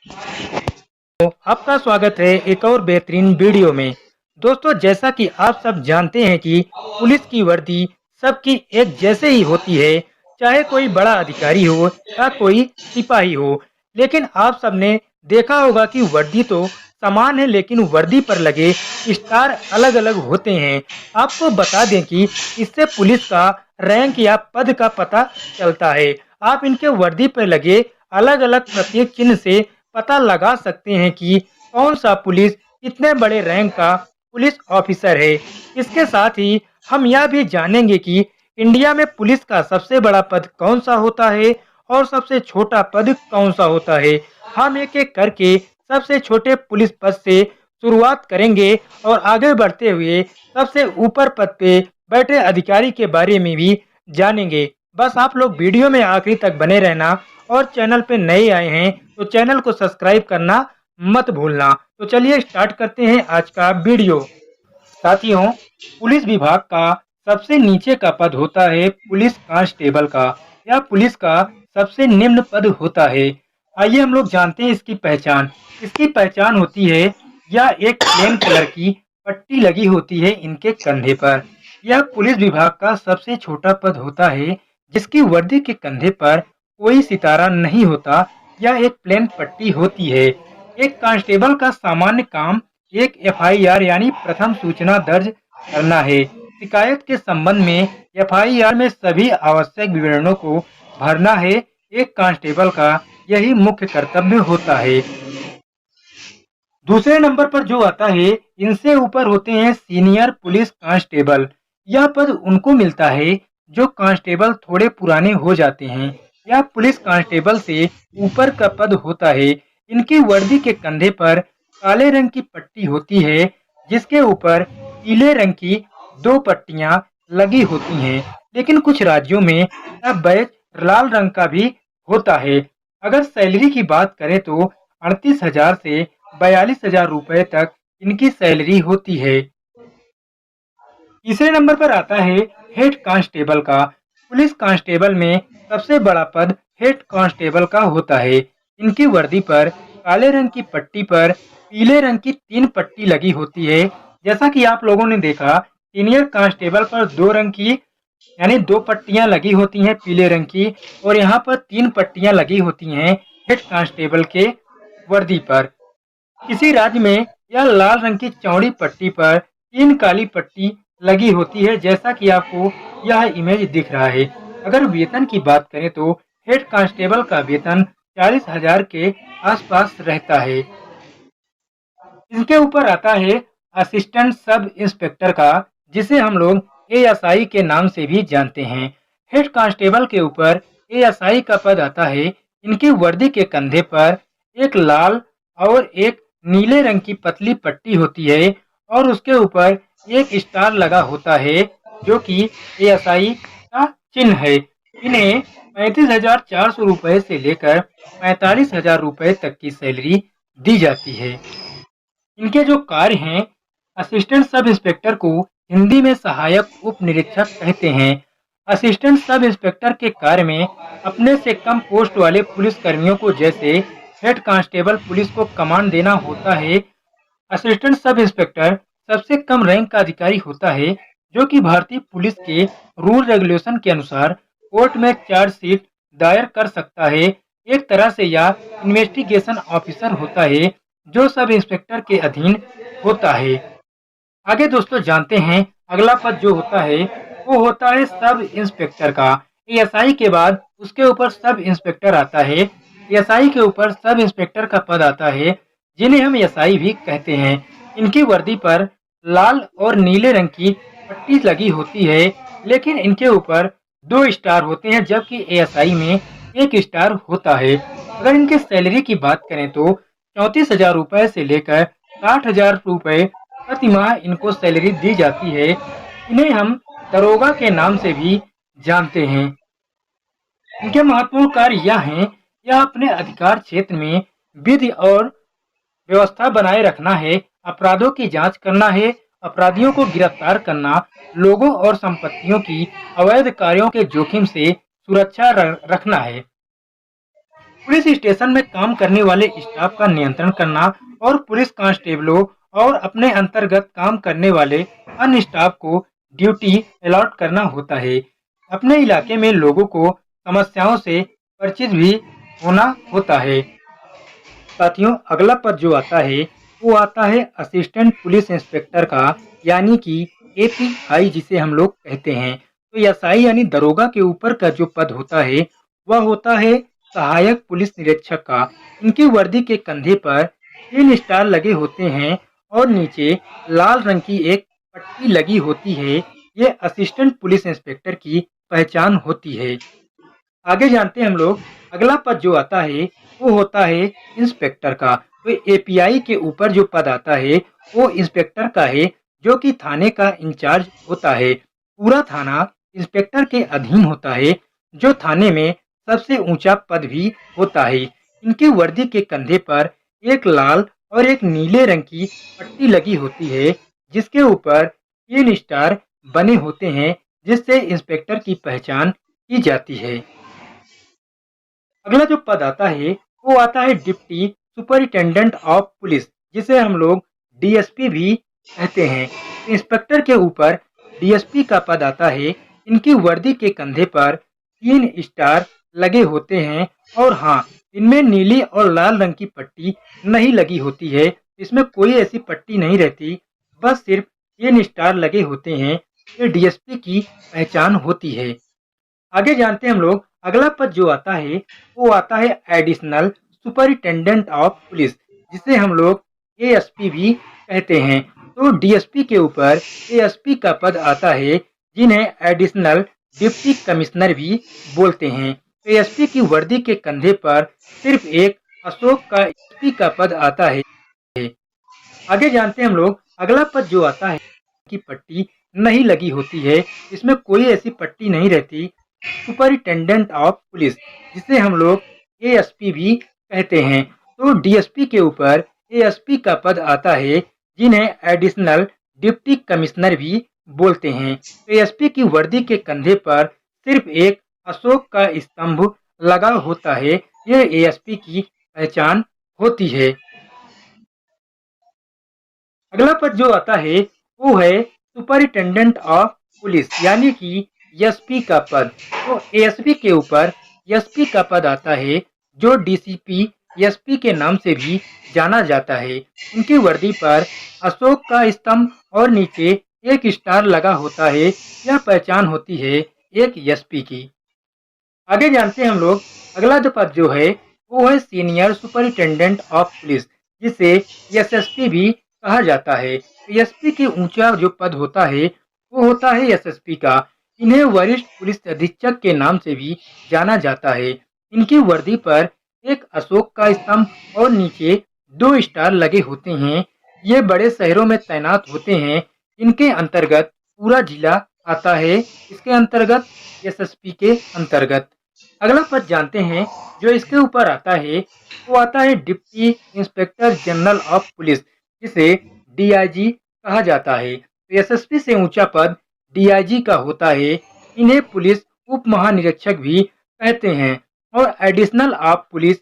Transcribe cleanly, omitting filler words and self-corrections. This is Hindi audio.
तो आपका स्वागत है एक और बेहतरीन वीडियो में। दोस्तों, जैसा कि आप सब जानते हैं कि पुलिस की वर्दी सबकी एक जैसे ही होती है, चाहे कोई बड़ा अधिकारी हो या कोई सिपाही हो। लेकिन आप सबने देखा होगा कि वर्दी तो समान है, लेकिन वर्दी पर लगे स्टार अलग अलग होते हैं। आपको बता दें कि इससे पुलिस का रैंक या पद का पता चलता है। आप इनके वर्दी पर लगे अलग अलग प्रतीक चिन्ह से पता लगा सकते हैं कि कौन सा पुलिस कितने बड़े रैंक का पुलिस ऑफिसर है। इसके साथ ही हम यह भी जानेंगे कि इंडिया में पुलिस का सबसे बड़ा पद कौन सा होता है और सबसे छोटा पद कौन सा होता है। हम एक एक करके सबसे छोटे पुलिस पद से शुरुआत करेंगे और आगे बढ़ते हुए सबसे ऊपर पद पे बैठे अधिकारी के बारे में भी जानेंगे। बस आप लोग वीडियो में आखिरी तक बने रहना और चैनल पे नए आए हैं तो चैनल को सब्सक्राइब करना मत भूलना। तो चलिए स्टार्ट करते हैं आज का वीडियो। साथियों, पुलिस विभाग का सबसे नीचे का पद होता है पुलिस कांस्टेबल का। यह पुलिस का सबसे निम्न पद होता है। आइए हम लोग जानते हैं इसकी पहचान। इसकी पहचान होती है, यह एक प्लेन कलर की पट्टी लगी होती है इनके कंधे पर। यह पुलिस विभाग का सबसे छोटा पद होता है जिसकी वर्दी के कंधे पर कोई सितारा नहीं होता। यह एक प्लेन पट्टी होती है। एक कांस्टेबल का सामान्य काम एक एफआईआर यानी प्रथम सूचना दर्ज करना है। शिकायत के संबंध में एफआईआर में सभी आवश्यक विवरणों को भरना है। एक कांस्टेबल का यही मुख्य कर्तव्य होता है। दूसरे नंबर पर जो आता है, इनसे ऊपर होते हैं सीनियर पुलिस कांस्टेबल। यह पद उनको मिलता है जो कांस्टेबल थोड़े पुराने हो जाते हैं। यह पुलिस कांस्टेबल से ऊपर का पद होता है। इनकी वर्दी के कंधे पर काले रंग की पट्टी होती है जिसके ऊपर पीले रंग की दो पट्टियां लगी होती हैं। लेकिन कुछ राज्यों में यह बैज लाल रंग का भी होता है। अगर सैलरी की बात करें तो 38,000 से 42,000 रुपए तक इनकी सैलरी होती है। तीसरे नंबर पर आता है हेड कांस्टेबल का। पुलिस कांस्टेबल में सबसे बड़ा पद हेड कांस्टेबल का होता है। इनकी वर्दी पर काले रंग की पट्टी पर पीले रंग की 3 पट्टी लगी होती है। जैसा कि आप लोगों ने देखा, सीनियर कांस्टेबल पर 2 रंग की यानी 2 पट्टियां लगी होती हैं पीले रंग की, और यहाँ पर 3 पट्टियां लगी होती हैं हेड कांस्टेबल के वर्दी पर। किसी राज्य में यह लाल रंग की चौड़ी पट्टी पर 3 काली पट्टी लगी होती है, जैसा कि आपको यह इमेज दिख रहा है। अगर वेतन की बात करें तो हेड कांस्टेबल का वेतन 40,000 के आसपास रहता है। इसके ऊपर आता है असिस्टेंट सब इंस्पेक्टर का, जिसे हम लोग एएसआई के नाम से भी जानते हैं। हेड कांस्टेबल के ऊपर एएसआई का पद आता है। इनकी वर्दी के कंधे पर एक लाल और एक नीले रंग की पतली पट्टी होती है और उसके ऊपर एक स्टार लगा होता है जो कि एएसआई का चिन्ह है। इन्हें 35,400 रुपए से लेकर 45,000 रुपए तक की सैलरी दी जाती है। इनके जो कार्य हैं, असिस्टेंट सब इंस्पेक्टर को हिंदी में सहायक उप निरीक्षक कहते हैं। असिस्टेंट सब इंस्पेक्टर के कार्य में अपने से कम पोस्ट वाले पुलिस कर्मियों को, जैसे हेड कांस्टेबल पुलिस को कमांड देना होता है। असिस्टेंट सब इंस्पेक्टर सबसे कम रैंक का अधिकारी होता है जो कि भारतीय पुलिस के रूल रेगुलेशन के अनुसार कोर्ट में चार्जशीट दायर कर सकता है। एक तरह से यह इन्वेस्टिगेशन ऑफिसर होता है जो सब इंस्पेक्टर के अधीन होता है। आगे दोस्तों जानते हैं अगला पद जो होता है वो होता है सब इंस्पेक्टर का। एएसआई के बाद उसके ऊपर सब इंस्पेक्टर आता है। एएसआई के ऊपर सब इंस्पेक्टर का पद आता है, जिन्हें हम एएसआई भी कहते हैं। इनकी वर्दी पर लाल और नीले रंग की पट्टी लगी होती है, लेकिन इनके ऊपर 2 स्टार होते हैं जबकि एएसआई में 1 स्टार होता है। अगर इनके सैलरी की बात करें तो 34,000 रुपए से लेकर 60,000 रुपए प्रति माह इनको सैलरी दी जाती है। इन्हें हम दरोगा के नाम से भी जानते हैं। इनके महत्वपूर्ण कार्य यह हैं, यह अपने अधिकार क्षेत्र में विधि और व्यवस्था बनाए रखना है, अपराधों की जांच करना है, अपराधियों को गिरफ्तार करना, लोगों और संपत्तियों की अवैध कार्यों के जोखिम से सुरक्षा रखना है। पुलिस स्टेशन में काम करने वाले स्टाफ का नियंत्रण करना और पुलिस कांस्टेबलों और अपने अंतर्गत काम करने वाले अन्य स्टाफ को ड्यूटी अलॉट करना होता है। अपने इलाके में लोगों को समस्याओं से परिचित भी होना होता है। साथियों, अगला पद जो आता है वो आता है असिस्टेंट पुलिस इंस्पेक्टर का, यानी कि एपीआई जिसे हम लोग कहते हैं। तो एसआई यानी दरोगा के ऊपर का जो पद होता है वह होता है सहायक पुलिस निरीक्षक का। इनकी वर्दी के कंधे पर 3 स्टार लगे होते हैं और नीचे लाल रंग की एक पट्टी लगी होती है। ये असिस्टेंट पुलिस इंस्पेक्टर की पहचान होती है। आगे जानते हैं हम लोग, अगला पद जो आता है वो होता है इंस्पेक्टर का। तो एपीआई के ऊपर जो पद आता है वो इंस्पेक्टर का है, जो कि थाने का इंचार्ज होता है। पूरा थाना इंस्पेक्टर के अधीन होता है, जो थाने में सबसे ऊंचा पद भी होता है। इनकी वर्दी के कंधे पर एक लाल और एक नीले रंग की पट्टी लगी होती है, जिसके ऊपर 3 स्टार बने होते हैं, जिससे इंस्पेक्टर की पहचान की जाती है। अगला जो पद आता है वो आता है डिप्टी सुपरिटेंडेंट ऑफ पुलिस, जिसे हम लोग डीएसपी भी कहते हैं। इंस्पेक्टर के ऊपर डीएसपी का पद आता है। इनकी वर्दी के कंधे पर 3 स्टार लगे होते हैं और हाँ, इनमें नीली और लाल रंग की पट्टी नहीं लगी होती है। इसमें कोई ऐसी पट्टी नहीं रहती, बस सिर्फ 3 स्टार लगे होते हैं। ये डीएसपी की पहचान होती है। आगे जानते हैं हम लोग, अगला पद जो आता है वो आता है एडिशनल सुपरिटेंडेंट ऑफ पुलिस, जिसे हम लोग एएसपी भी कहते हैं। तो डीएसपी के ऊपर एएसपी का पद आता है, जिन्हें एडिशनल डिप्टी कमिश्नर भी बोलते हैं। एएसपी की वर्दी के कंधे पर सिर्फ एक अशोक का एसपी का पद आता है। आगे जानते हैं हम लोग, अगला पद जो आता है की पट्टी नहीं लगी होती है। इसमें कोई ऐसी पट्टी नहीं रहती। सुपरिटेंडेंट ऑफ पुलिस, जिसे हम लोग एएसपी भी कहते हैं। तो डीएसपी के ऊपर एएसपी का पद आता है, जिन्हें एडिशनल डिप्टी कमिश्नर भी बोलते हैं। एएसपी की वर्दी के कंधे पर सिर्फ एक अशोक का स्तंभ लगा होता है। यह एएसपी की पहचान होती है। अगला पद जो आता है वो है सुपरिटेंडेंट ऑफ पुलिस, यानी कि एसपी का पद। तो एसपी के ऊपर एसपी का पद आता है, जो डीसीपी एसपी के नाम से भी जाना जाता है। इनकी वर्दी पर अशोक का स्तंभ और नीचे 1 स्टार लगा होता है। यह पहचान होती है एक एसपी की। आगे जानते हैं हम लोग, अगला जो पद जो है वो है सीनियर सुपरिटेंडेंट ऑफ पुलिस, जिसे एसएसपी भी कहा जाता है। एसपी के ऊंचा जो पद होता है वो होता है एसएसपी का। इन्हें वरिष्ठ पुलिस अधीक्षक के नाम से भी जाना जाता है। इनकी वर्दी पर एक अशोक का स्तंभ और नीचे 2 स्टार लगे होते हैं। ये बड़े शहरों में तैनात होते हैं। इनके अंतर्गत पूरा जिला आता है। इसके अंतर्गत एसएसपी के अंतर्गत। अगला पद जानते हैं जो इसके ऊपर आता है वो आता है deputy inspector general of police, जिसे डीआईजी कहा जाता है। एसएसपी से ऊंचा पद डीआईजी का होता है। इन्हें पुलिस उप महानिरीक्षक भी कहते हैं और एडिशनल ऑफ पुलिस